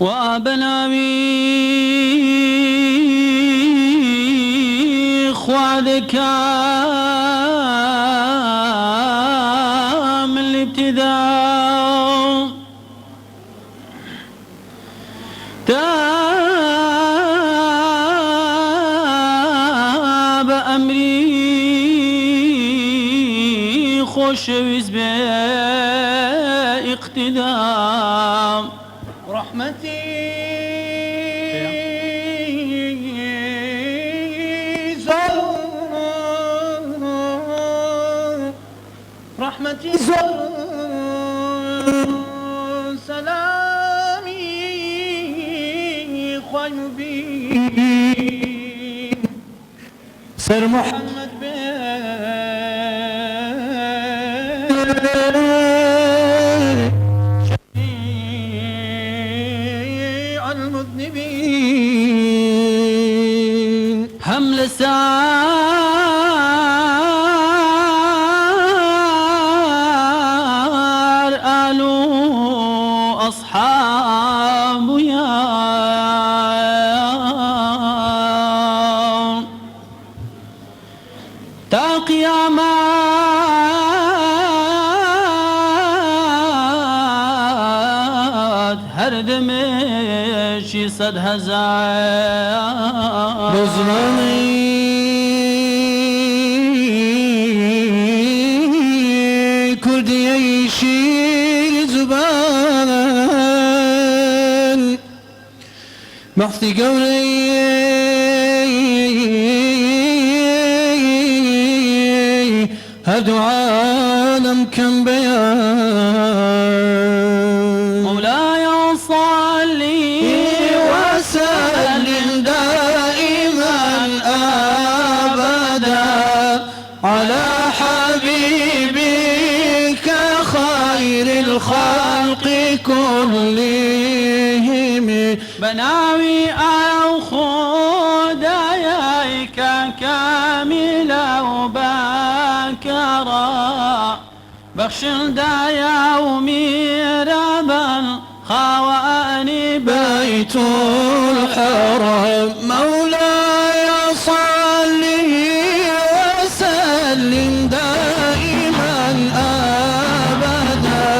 وأبناوي خوادك من الابتداء تاب أمري خوش وزبي اقتدام رحمتي رحمتي سلامي خواي مبين سر محمد شفيع المذنبين هم لسار آلو أصحاب يا تا قيامات هردمشي 100,000 بزراني كردي يشيل زبان محثي قولي هدو عالم كم بيان مولاي صلي وسلم دائما أبدا على حبيبك خير الخلق كلهم بناوي أو خداياك كاملة وبكرا بخشل دايا وميرابا خواني بيت الحرم مولاي صلي وسلم دائما أبدا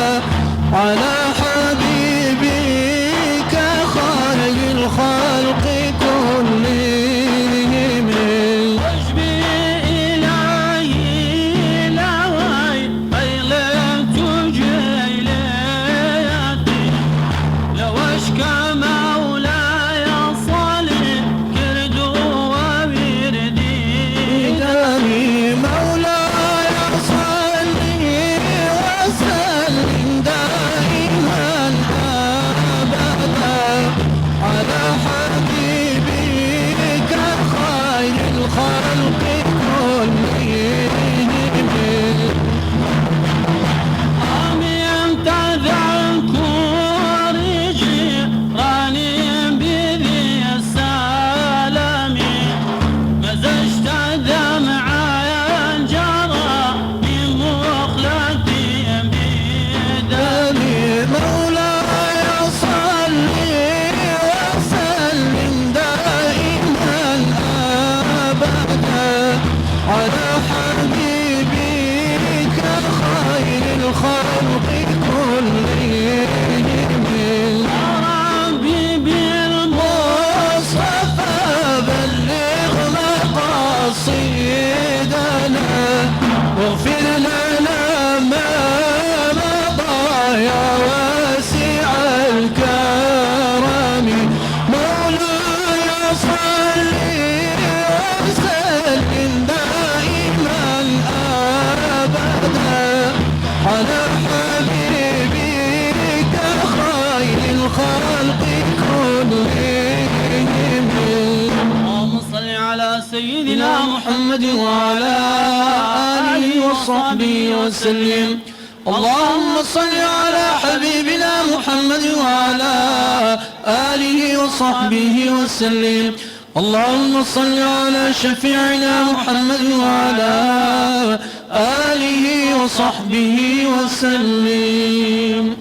على حبيبك خير الخلق كلهم واجبي إلهي لوي قيلت جيلاتي لو أشكى مولاي صلي كردو ووردي داني مولاي صلي وسلم دائما أبدا على حبيبك خير الخلق كلهم آمين تذكر جيراني بذي السلام مزجت دمعي جرى من مخلتي بدمي مولاي صلي وسلم دائما أبدا على حبيبك خير الخلق كلهم ربي بالمصطفى مصطفى بلغ مقاصدنا واغفر لنا ما مضى يا واسع الكرم مولاي صلي وسلم دائما أبدا على حبيبك خير الخلق كلهم اللهم صل على سيدنا محمد وعلى آله وصحبه وسلم اللهم صل على حبيبنا محمد وعلى آله وصحبه وسلم اللهم صل على شفيعنا محمد وعلى آله وصحبه وسلم.